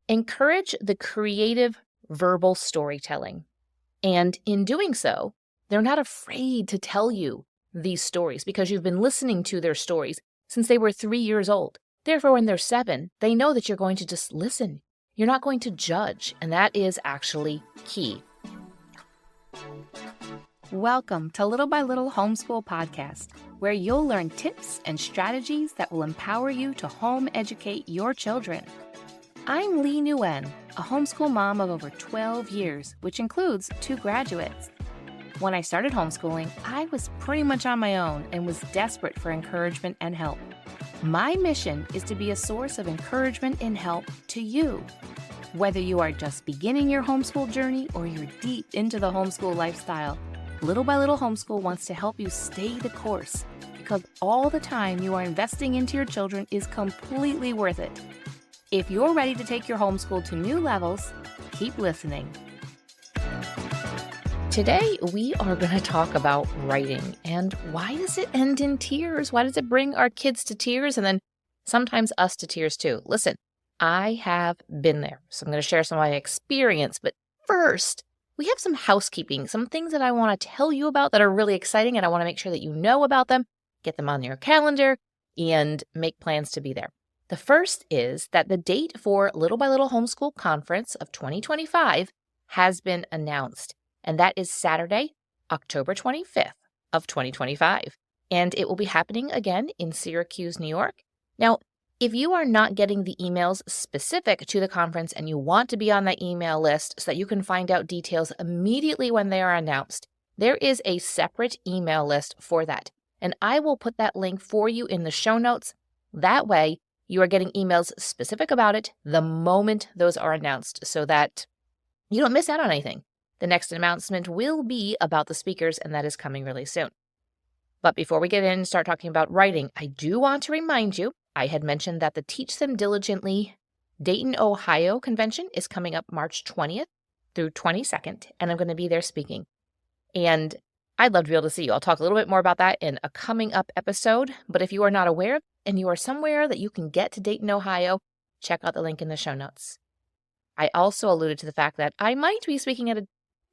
encourage the creative verbal storytelling. And in doing so, they're not afraid to tell you these stories because you've been listening to their stories since they were 3 years old. Therefore, when they're 7, they know that you're going to just listen. You're not going to judge, and that is actually key. Welcome to Little by Little Homeschool Podcast, where you'll learn tips and strategies that will empower you to home educate your children. I'm Leigh Nguyen, a homeschool mom of over 12 years, which includes 2 graduates. When I started homeschooling, I was pretty much on my own and was desperate for encouragement and help. My mission is to be a source of encouragement and help to you. Whether you are just beginning your homeschool journey or you're deep into the homeschool lifestyle, Little by Little Homeschool wants to help you stay the course because all the time you are investing into your children is completely worth it. If you're ready to take your homeschool to new levels, keep listening. Today, we are going to talk about writing and why does it end in tears? Why does it bring our kids to tears and then sometimes us to tears too? Listen, I have been there, so I'm going to share some of my experience. But first, we have some housekeeping, some things that I want to tell you about that are really exciting, and I want to make sure that you know about them, get them on your calendar, and make plans to be there. The first is that the date for Little by Little Homeschool Conference of 2025 has been announced, and that is Saturday, October 25th of 2025, and it will be happening again in Syracuse, New York. Now, if you are not getting the emails specific to the conference and you want to be on that email list so that you can find out details immediately when they are announced, there is a separate email list for that, and I will put that link for you in the show notes. That way, you are getting emails specific about it the moment those are announced so that you don't miss out on anything. The next announcement will be about the speakers, and that is coming really soon. But before we get in and start talking about writing, I do want to remind you, I had mentioned that the Teach Them Diligently Dayton, Ohio convention is coming up March 20th through 22nd, and I'm going to be there speaking. And I'd love to be able to see you. I'll talk a little bit more about that in a coming up episode, but if you are not aware and you are somewhere that you can get to Dayton, Ohio, check out the link in the show notes. I also alluded to the fact that I might be speaking at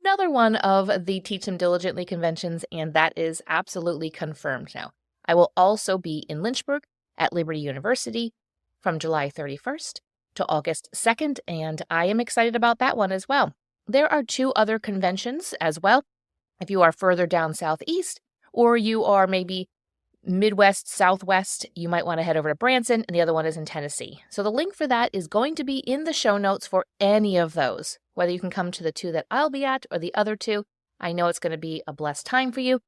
another one of the Teach Them Diligently conventions, and that is absolutely confirmed now. I will also be in Lynchburg at Liberty University from July 31st to August 2nd, and I am excited about that one as well. There are 2 other conventions as well. If you are further down southeast, or you are maybe Midwest, Southwest, you might want to head over to Branson, and the other one is in Tennessee. So the link for that is going to be in the show notes for any of those, whether you can come to the 2 that I'll be at or the other 2. I know it's going to be a blessed time for you.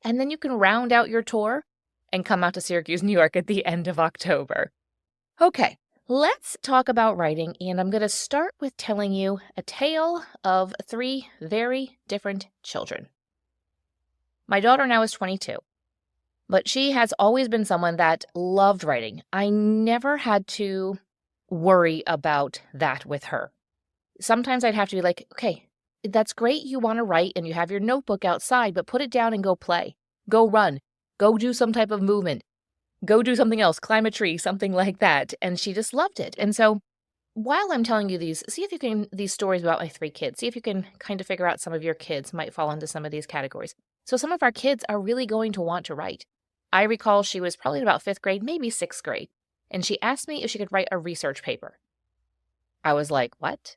And then you can round out your tour and come out to Syracuse, New York at the end of October. Okay, let's talk about writing, and I'm going to start with telling you a tale of 3 very different children. My daughter now is 22. But she has always been someone that loved writing. I never had to worry about that with her. Sometimes I'd have to be like, okay, that's great you want to write and you have your notebook outside, but put it down and go play. Go run. Go do some type of movement. Go do something else. Climb a tree, something like that. And she just loved it. And so while I'm telling you these, see if you can, these stories about my 3 kids, see if you can kind of figure out some of your kids might fall into some of these categories. So some of our kids are really going to want to write. I recall she was probably in about 5th grade, maybe 6th grade, and she asked me if she could write a research paper. I was like, what?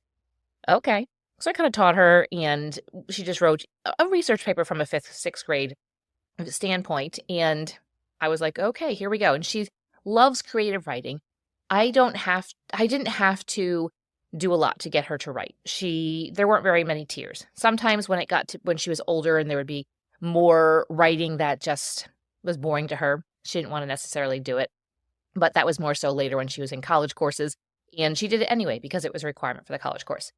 Okay. So I kind of taught her, and she just wrote a research paper from a 5th, 6th grade standpoint, and I was like, okay, here we go. And she loves creative writing. I didn't have to do a lot to get her to write. There weren't very many tears. Sometimes when she was older and there would be more writing that just was boring to her, she didn't want to necessarily do it. But that was more so later when she was in college courses, and she did it anyway because it was a requirement for the college course.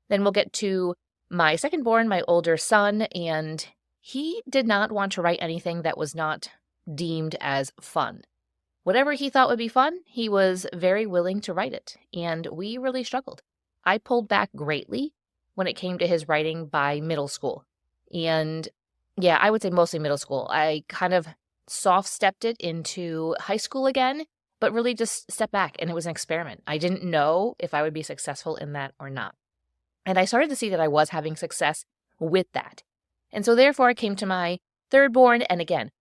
Then we'll get to my second born, my older son, and he did not want to write anything that was not deemed as fun. Whatever he thought would be fun, he was very willing to write it, and we really struggled. I pulled back greatly when it came to his writing by middle school. And yeah, I would say mostly middle school. I kind of soft-stepped it into high school again, but really just step back, and it was an experiment. I didn't know if I would be successful in that or not. And I started to see that I was having success with that. And so therefore I came to my third born, and again,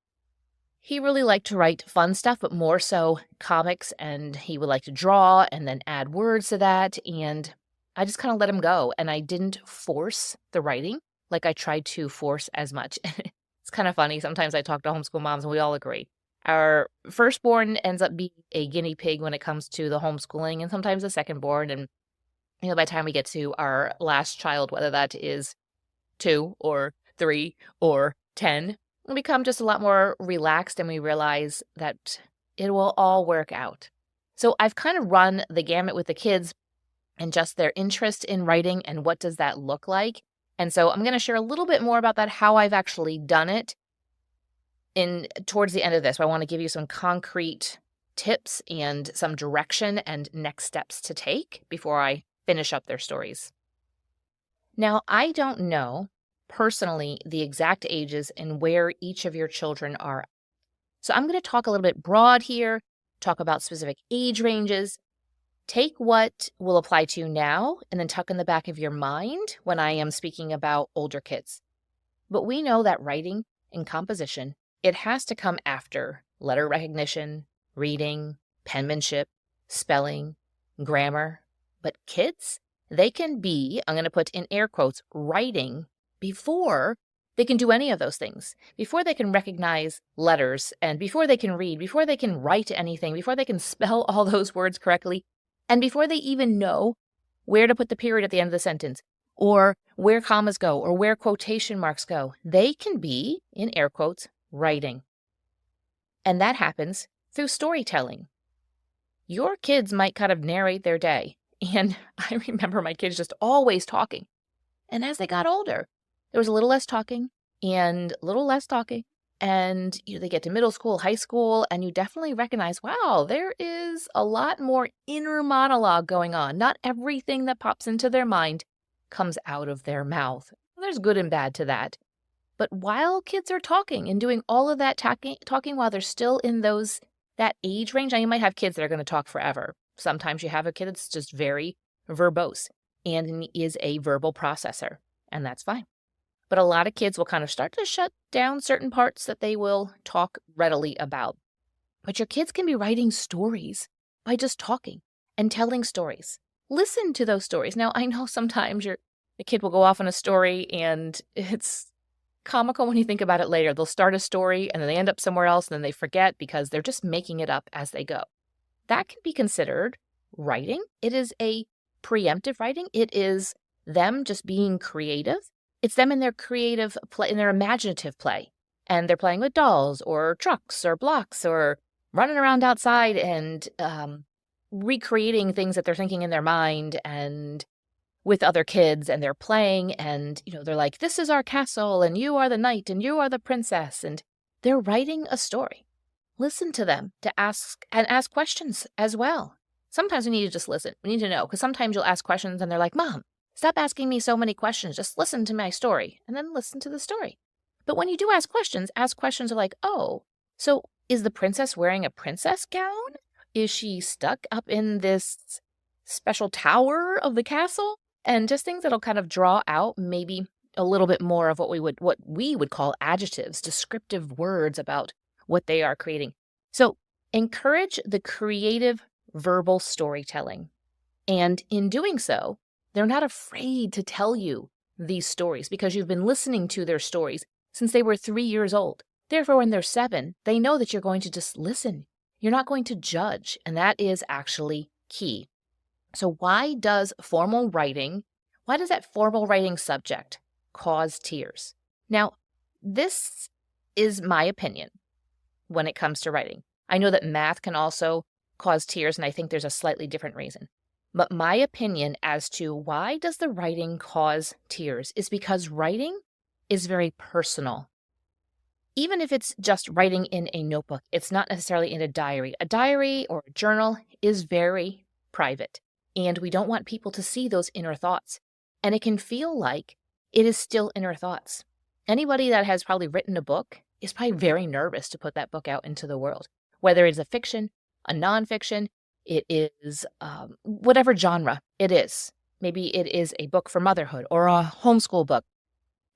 he really liked to write fun stuff, but more so comics, and he would like to draw and then add words to that. And I just kind of let him go, and I didn't force the writing like I tried to force as much. It's kind of funny. Sometimes I talk to homeschool moms and we all agree. Our firstborn ends up being a guinea pig when it comes to the homeschooling, and sometimes the secondborn. And by the time we get to our last child, whether that is 2 or 3 or 10, we become just a lot more relaxed, and we realize that it will all work out. So I've kind of run the gamut with the kids and just their interest in writing and what does that look like. And so I'm going to share a little bit more about that, how I've actually done it towards the end of this. I want to give you some concrete tips and some direction and next steps to take before I finish up their stories. Now, I don't know personally the exact ages and where each of your children are. So I'm going to talk a little bit broad here, talk about specific age ranges. Take what will apply to you now and then tuck in the back of your mind when I am speaking about older kids. But we know that writing and composition, it has to come after letter recognition, reading, penmanship, spelling, grammar. But kids, they can be, I'm going to put in air quotes, writing before they can do any of those things, before they can recognize letters, and before they can read, before they can write anything, before they can spell all those words correctly, and before they even know where to put the period at the end of the sentence, or where commas go, or where quotation marks go. They can be, in air quotes, writing. And that happens through storytelling. Your kids might kind of narrate their day. And I remember my kids just always talking. And as they got older, there was a little less talking and a little less talking. And they get to middle school, high school, and you definitely recognize, wow, there is a lot more inner monologue going on. Not everything that pops into their mind comes out of their mouth. There's good and bad to that. But while kids are talking and doing all of that talking while they're still in that age range, now you might have kids that are going to talk forever. Sometimes you have a kid that's just very verbose and is a verbal processor, and that's fine. But a lot of kids will kind of start to shut down certain parts that they will talk readily about. But your kids can be writing stories by just talking and telling stories. Listen to those stories. Now, I know sometimes the kid will go off on a story, and it's comical when you think about it later. They'll start a story, and then they end up somewhere else, and then they forget because they're just making it up as they go. That can be considered writing. It is a preemptive writing. It is them just being creative. It's them in their creative play, in their imaginative play. And they're playing with dolls or trucks or blocks or running around outside and recreating things that they're thinking in their mind and with other kids, and they're playing, and they're like, this is our castle and you are the knight and you are the princess, and they're writing a story. Listen to them to ask questions as well. Sometimes we need to just listen. We need to know, because sometimes you'll ask questions and they're like, Mom, stop asking me so many questions. Just listen to my story, and then listen to the story. But when you do ask questions of like, oh, so is the princess wearing a princess gown? Is she stuck up in this special tower of the castle? And just things that'll kind of draw out maybe a little bit more of what we would call adjectives, descriptive words about what they are creating. So encourage the creative verbal storytelling. And in doing so, they're not afraid to tell you these stories because you've been listening to their stories since they were 3 years old. Therefore, when they're 7, they know that you're going to just listen. You're not going to judge, and that is actually key. So why does that formal writing subject cause tears? Now, this is my opinion when it comes to writing. I know that math can also cause tears, and I think there's a slightly different reason. But my opinion as to why does the writing cause tears is because writing is very personal. Even if it's just writing in a notebook, it's not necessarily in a diary. A diary or a journal is very private, and we don't want people to see those inner thoughts. And it can feel like it is still inner thoughts. Anybody that has probably written a book is probably very nervous to put that book out into the world, whether it's a fiction, a nonfiction, it is whatever genre it is. Maybe it is a book for motherhood or a homeschool book.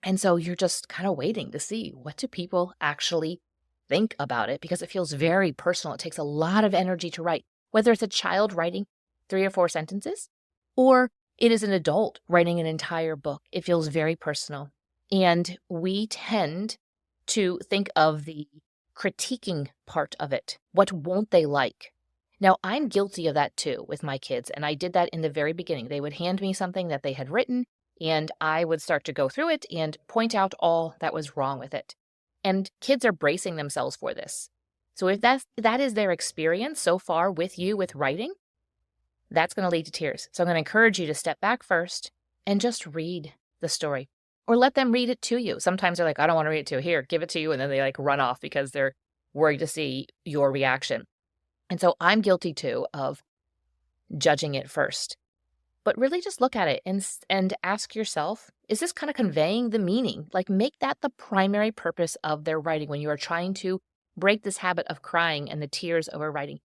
And so you're just kind of waiting to see, what do people actually think about it, because it feels very personal. It takes a lot of energy to write, whether it's a child writing 3 or 4 sentences or it is an adult writing an entire book. It feels very personal. And we tend to think of the critiquing part of it. What won't they like? Now, I'm guilty of that too with my kids, and I did that in the very beginning. They would hand me something that they had written, and I would start to go through it and point out all that was wrong with it. And kids are bracing themselves for this. So if that is their experience so far with you with writing, that's going to lead to tears. So I'm going to encourage you to step back first and just read the story, or let them read it to you. Sometimes they're like, I don't want to read it to you. Here, give it to you. And then they like run off because they're worried to see your reaction. And so I'm guilty too of judging it first. But really just look at it and ask yourself, is this kind of conveying the meaning? Like, make that the primary purpose of their writing when you are trying to break this habit of crying and the tears over writing.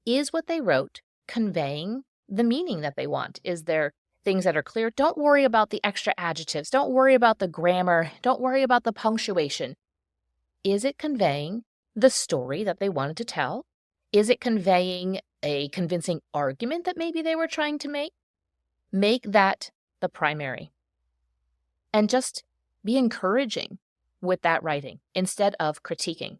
Is what they wrote conveying the meaning that they want? Is there things that are clear? Don't worry about the extra adjectives. Don't worry about the grammar. Don't worry about the punctuation. Is it conveying the story that they wanted to tell? Is it conveying a convincing argument that maybe they were trying to make? Make that the primary. And just be encouraging with that writing instead of critiquing.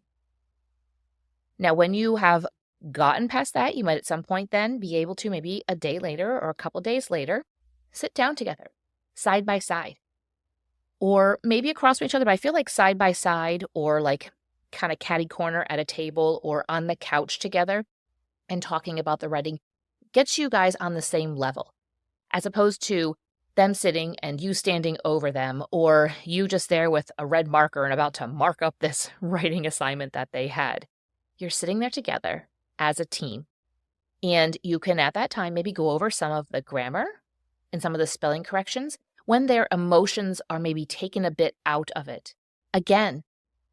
Now, when you have gotten past that, you might at some point then be able to, maybe a day later or a couple days later, sit down together, side by side. Or maybe across from each other, but I feel like side by side, or like kind of catty corner at a table or on the couch together and talking about the writing gets you guys on the same level, as opposed to them sitting and you standing over them, or you just there with a red marker and about to mark up this writing assignment that they had. You're sitting there together as a team, and you can at that time maybe go over some of the grammar and some of the spelling corrections when their emotions are maybe taken a bit out of it. Again,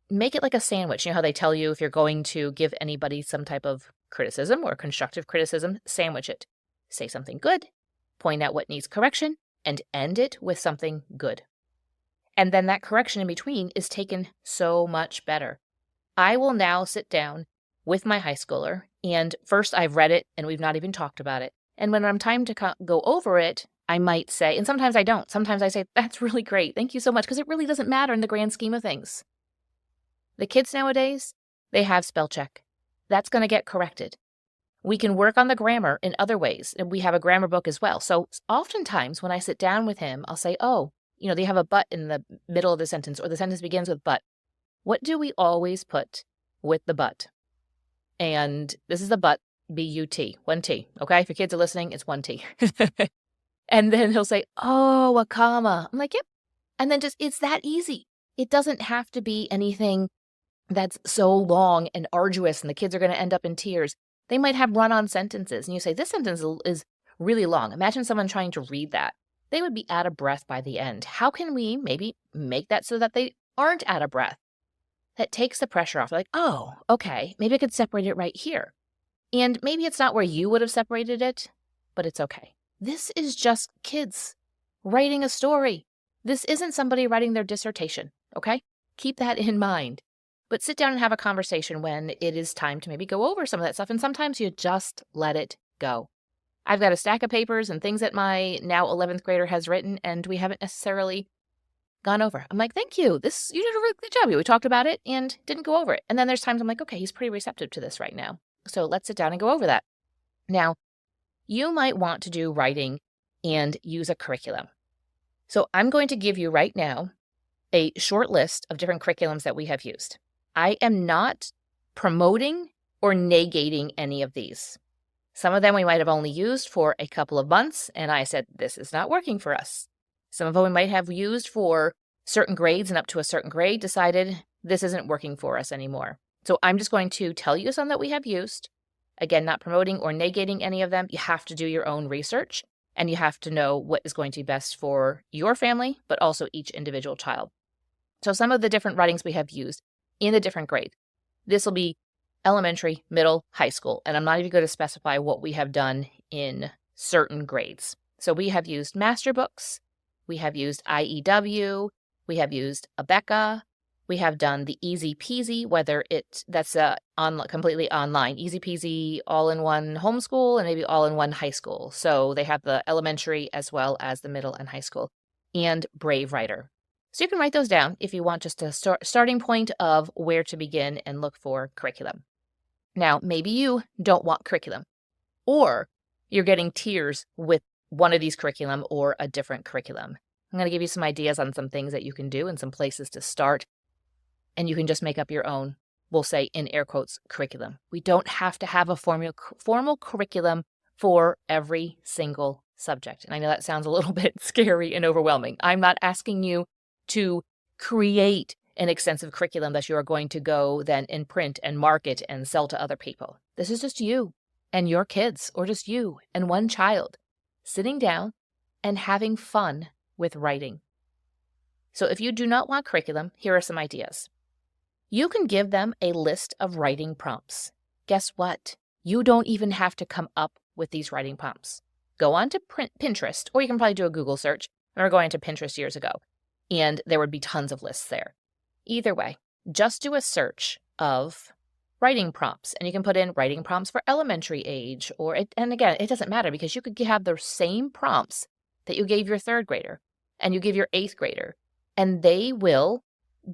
make it like a sandwich. You know how they tell you if you're going to give anybody some type of criticism or constructive criticism, sandwich it. Say something good, point out what needs correction, and end it with something good. And then that correction in between is taken so much better. I will now sit down with my high schooler, and first I've read it and we've not even talked about it. And when I'm time to go over it, I might say, and sometimes I don't, sometimes I say, that's really great, thank you so much, because it really doesn't matter in the grand scheme of things. The kids nowadays, they have spell check. That's going to get corrected. We can work on the grammar in other ways, and we have a grammar book as well. So oftentimes when I sit down with him, I'll say, oh, they have a but in the middle of the sentence, or the sentence begins with but. What do we always put with the but? And this is the but, B-U-T, 1 T. Okay, if your kids are listening, it's 1 T. And then he'll say, oh, a comma. I'm like, yep. And then it's that easy. It doesn't have to be anything that's so long and arduous and the kids are going to end up in tears. They might have run-on sentences, and you say, this sentence is really long. Imagine someone trying to read that. They would be out of breath by the end. How can we maybe make that so that they aren't out of breath? That takes the pressure off. Like, oh, okay, maybe I could separate it right here. And maybe it's not where you would have separated it, but it's okay. This is just kids writing a story. This isn't somebody writing their dissertation, okay? Keep that in mind. But sit down and have a conversation when it is time to maybe go over some of that stuff. And sometimes you just let it go. I've got a stack of papers and things that my now 11th grader has written, and we haven't necessarily gone over. I'm like, thank you. You did a really good job. We talked about it and didn't go over it. And then there's times I'm like, okay, he's pretty receptive to this right now. So let's sit down and go over that. Now, you might want to do writing and use a curriculum. So I'm going to give you right now a short list of different curriculums that we have used. I am not promoting or negating any of these. Some of them we might have only used for a couple of months, and I said, this is not working for us. Some of them we might have used for certain grades and up to a certain grade, decided this isn't working for us anymore. So I'm just going to tell you some that we have used. Again, not promoting or negating any of them. You have to do your own research, and you have to know what is going to be best for your family, but also each individual child. So some of the different writings we have used in the different grades. This will be elementary, middle, high school. And I'm not even going to specify what we have done in certain grades. So we have used master books, we have used IEW, we have used Abeka, we have done the easy peasy, whether that's completely online, easy peasy, all-in-one homeschool, and maybe all-in-one high school. So they have the elementary as well as the middle and high school, and Brave Writer. So you can write those down if you want just a starting point of where to begin and look for curriculum. Now, maybe you don't want curriculum, or you're getting tiers with one of these curriculum or a different curriculum. I'm going to give you some ideas on some things that you can do and some places to start, and you can just make up your own, we'll say in air quotes, curriculum. We don't have to have a formal curriculum for every single subject. And I know that sounds a little bit scary and overwhelming. I'm not asking you to create an extensive curriculum that you are going to go then and print and market and sell to other people. This is just you and your kids, or just you and one child sitting down and having fun with writing. So if you do not want curriculum, here are some ideas. You can give them a list of writing prompts. Guess what? You don't even have to come up with these writing prompts. Go on to Pinterest, or you can probably do a Google search. I remember going to Pinterest years ago, and there would be tons of lists there. Either way, just do a search of writing prompts, and you can put in writing prompts for elementary age, and again, it doesn't matter because you could have the same prompts that you gave your third grader and you give your eighth grader, and they will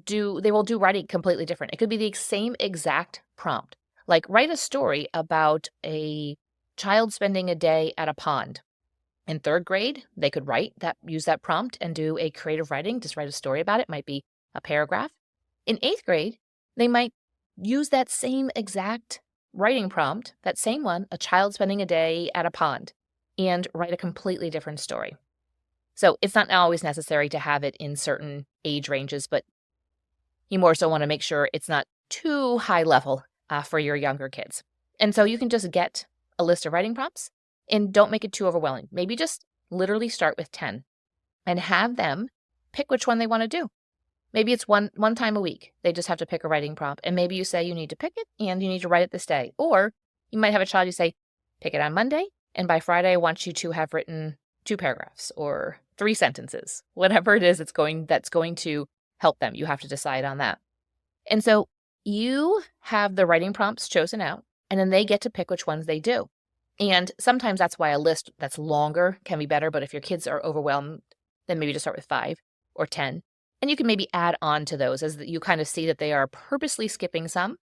do writing completely different. It could be the same exact prompt, like write a story about a child spending a day at a pond. In third grade, they could use that prompt and do a creative writing, just write a story about it. Might be a paragraph. In eighth grade, they might use that same exact writing prompt, that same one, a child spending a day at a pond, and write a completely different story. So it's not always necessary to have it in certain age ranges, but you more so want to make sure it's not too high level for your younger kids. And so you can just get a list of writing prompts and don't make it too overwhelming. Maybe just literally start with 10 and have them pick which one they want to do. Maybe it's one time a week. They just have to pick a writing prompt. And maybe you say you need to pick it and you need to write it this day. Or you might have a child, you say, pick it on Monday, and by Friday, I want you to have written 2 paragraphs or 3 sentences. Whatever it is that's going to help them. You have to decide on that. And so you have the writing prompts chosen out, and then they get to pick which ones they do. And sometimes that's why a list that's longer can be better. But if your kids are overwhelmed, then maybe just start with 5 or 10. And you can maybe add on to those as you kind of see that they are purposely skipping some.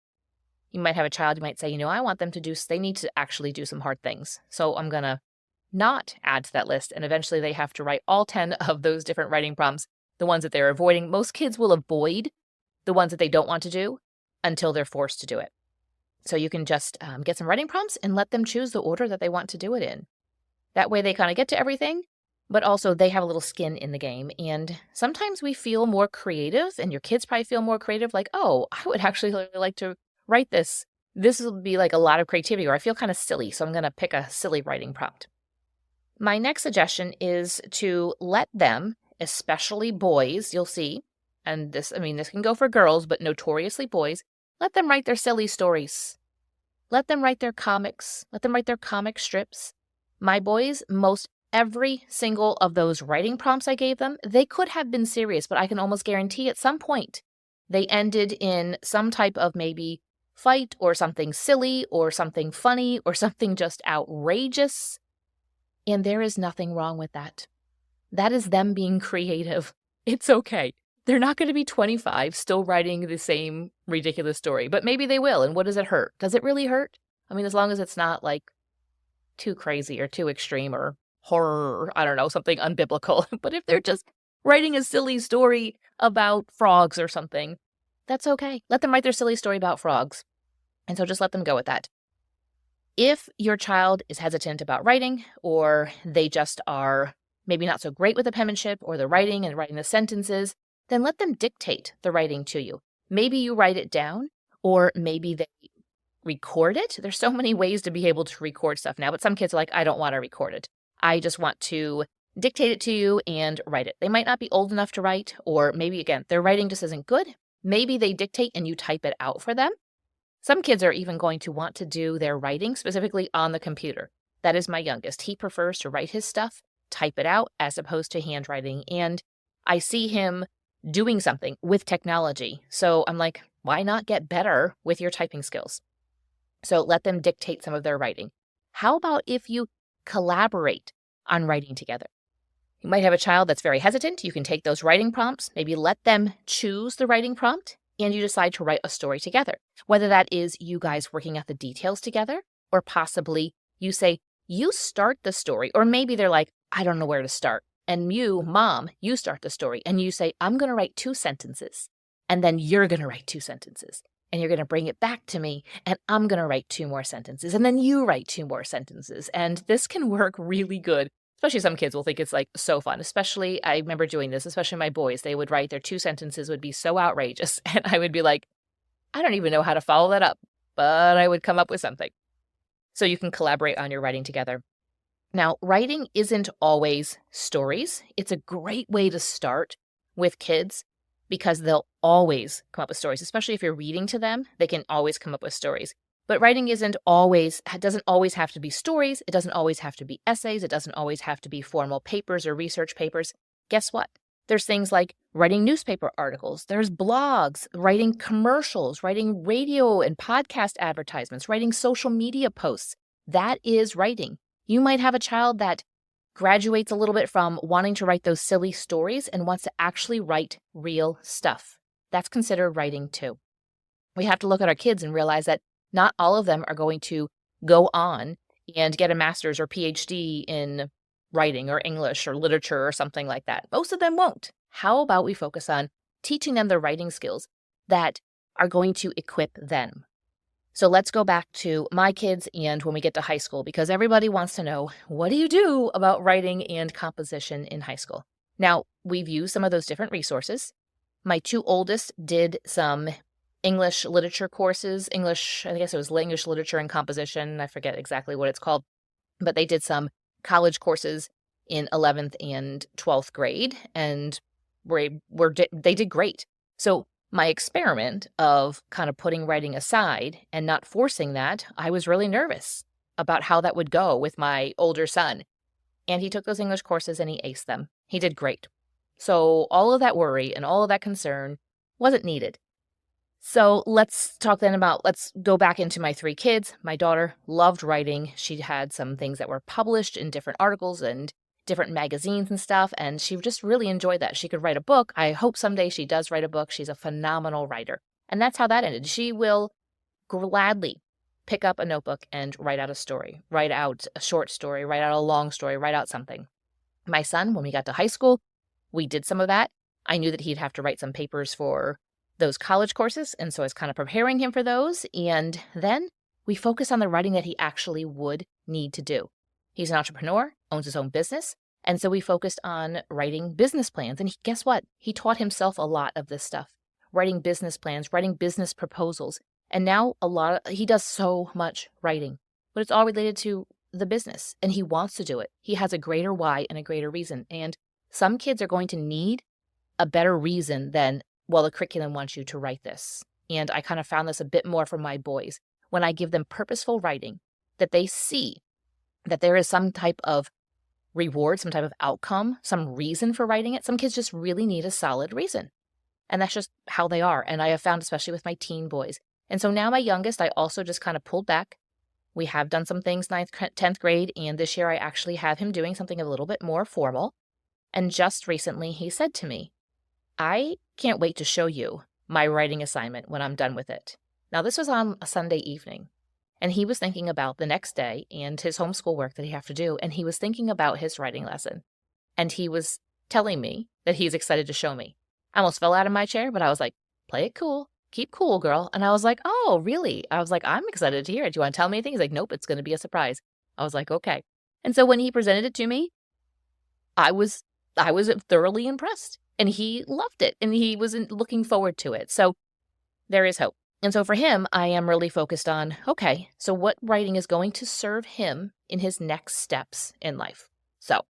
You might have a child, you might say, I want them they need to actually do some hard things. So I'm going to not add to that list. And eventually they have to write all 10 of those different writing prompts, the ones that they're avoiding. Most kids will avoid the ones that they don't want to do until they're forced to do it. So you can just get some writing prompts and let them choose the order that they want to do it in. That way they kind of get to everything, but also they have a little skin in the game. And sometimes we feel more creative, and your kids probably feel more creative, like, oh, I would actually really like to write this. This will be like a lot of creativity, or I feel kind of silly, so I'm going to pick a silly writing prompt. My next suggestion is to let them, especially boys, you'll see, and this can go for girls, but notoriously boys, let them write their silly stories. Let them write their comics. Let them write their comic strips. My boys, most every single of those writing prompts I gave them, they could have been serious, but I can almost guarantee at some point they ended in some type of maybe fight or something silly or something funny or something just outrageous. And there is nothing wrong with that. That is them being creative. It's okay. They're not going to be 25 still writing the same ridiculous story, but maybe they will. And what does it hurt? Does it really hurt? As long as it's not like too crazy or too extreme or horror, I don't know, something unbiblical. But if they're just writing a silly story about frogs or something, that's okay. Let them write their silly story about frogs. And so just let them go with that. If your child is hesitant about writing, or they just are maybe not so great with the penmanship or the writing and writing the sentences, then let them dictate the writing to you. Maybe you write it down, or maybe they record it. There's so many ways to be able to record stuff now, but some kids are like, I don't want to record it. I just want to dictate it to you and write it. They might not be old enough to write, or maybe, again, their writing just isn't good. Maybe they dictate and you type it out for them. Some kids are even going to want to do their writing specifically on the computer. That is my youngest. He prefers to write his stuff, type it out, as opposed to handwriting. And I see him doing something with technology. So I'm like, why not get better with your typing skills? So let them dictate some of their writing. How about if you collaborate on writing together? You might have a child that's very hesitant. You can take those writing prompts, maybe let them choose the writing prompt, and you decide to write a story together. Whether that is you guys working out the details together, or possibly you say, you start the story, or maybe they're like, I don't know where to start. And you, mom, you start the story and you say, I'm going to write 2 sentences. And then you're going to write 2 sentences. And you're going to bring it back to me. And I'm going to write 2 more sentences. And then you write 2 more sentences. And this can work really good. Especially some kids will think it's like so fun. Especially, I remember doing this, especially my boys. They would write their 2 sentences would be so outrageous. And I would be like, I don't even know how to follow that up. But I would come up with something. So you can collaborate on your writing together. Now, writing isn't always stories. It's a great way to start with kids because they'll always come up with stories, especially if you're reading to them. They can always come up with stories. But writing doesn't always have to be stories. It doesn't always have to be essays. It doesn't always have to be formal papers or research papers. Guess what? There's things like writing newspaper articles. There's blogs, writing commercials, writing radio and podcast advertisements, writing social media posts. That is writing. You might have a child that graduates a little bit from wanting to write those silly stories and wants to actually write real stuff. That's considered writing too. We have to look at our kids and realize that not all of them are going to go on and get a master's or PhD in writing or English or literature or something like that. Most of them won't. How about we focus on teaching them the writing skills that are going to equip them? So let's go back to my kids and when we get to high school, because everybody wants to know, what do you do about writing and composition in high school? Now, we've used some of those different resources. My 2 oldest did some English literature courses, I guess it was English literature and composition. I forget exactly what it's called, but they did some college courses in 11th and 12th grade, and they did great. So my experiment of kind of putting writing aside and not forcing that, I was really nervous about how that would go with my older son. And he took those English courses and he aced them. He did great. So all of that worry and all of that concern wasn't needed. So let's go back into my 3 kids. My daughter loved writing. She had some things that were published in different articles and different magazines and stuff, and she just really enjoyed that. She could write a book. I hope someday she does write a book. She's a phenomenal writer. And that's how that ended. She will gladly pick up a notebook and write out a story, write out a short story, write out a long story, write out something. My son, when we got to high school, we did some of that. I knew that he'd have to write some papers for those college courses, and so I was kind of preparing him for those. And then we focus on the writing that he actually would need to do. He's an entrepreneur, owns his own business, and so we focused on writing business plans. And guess what? He taught himself a lot of this stuff, writing business plans, writing business proposals. And now he does so much writing, but it's all related to the business, and he wants to do it. He has a greater why and a greater reason. And some kids are going to need a better reason than, well, the curriculum wants you to write this. And I kind of found this a bit more from my boys. When I give them purposeful writing, that they see that there is some type of reward, some type of outcome, some reason for writing it. Some kids just really need a solid reason. And that's just how they are. And I have found, especially with my teen boys. And so now my youngest, I also just kind of pulled back. We have done some things 9th, 10th grade. And this year I actually have him doing something a little bit more formal. And just recently he said to me, I can't wait to show you my writing assignment when I'm done with it. Now, this was on a Sunday evening, and he was thinking about the next day and his homeschool work that he have to do, and he was thinking about his writing lesson, and he was telling me that he's excited to show me. I almost fell out of my chair, but I was like, play it cool. Keep cool, girl. And I was like, oh, really? I was like, I'm excited to hear it. Do you want to tell me anything? He's like, nope, it's going to be a surprise. I was like, okay. And so when he presented it to me, I was thoroughly impressed. And he loved it, and he was looking forward to it. So there is hope. And so for him, I am really focused on, okay, so what writing is going to serve him in his next steps in life? So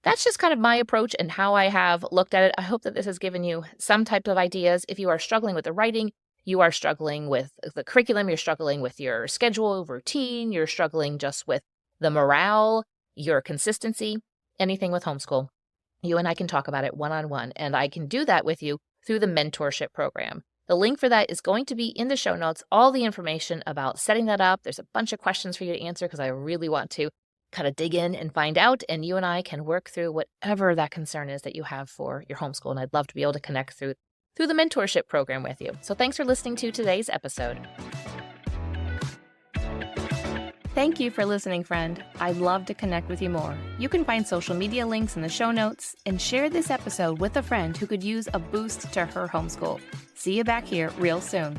that's just kind of my approach and how I have looked at it. I hope that this has given you some type of ideas. If you are struggling with the writing, you are struggling with the curriculum, you're struggling with your schedule, routine, you're struggling just with the morale, your consistency, anything with homeschool, you and I can talk about it one-on-one, and I can do that with you through the mentorship program. The link for that is going to be in the show notes, all the information about setting that up. There's a bunch of questions for you to answer because I really want to kind of dig in and find out, and you and I can work through whatever that concern is that you have for your homeschool, and I'd love to be able to connect through the mentorship program with you. So thanks for listening to today's episode. Thank you for listening, friend. I'd love to connect with you more. You can find social media links in the show notes and share this episode with a friend who could use a boost to her homeschool. See you back here real soon.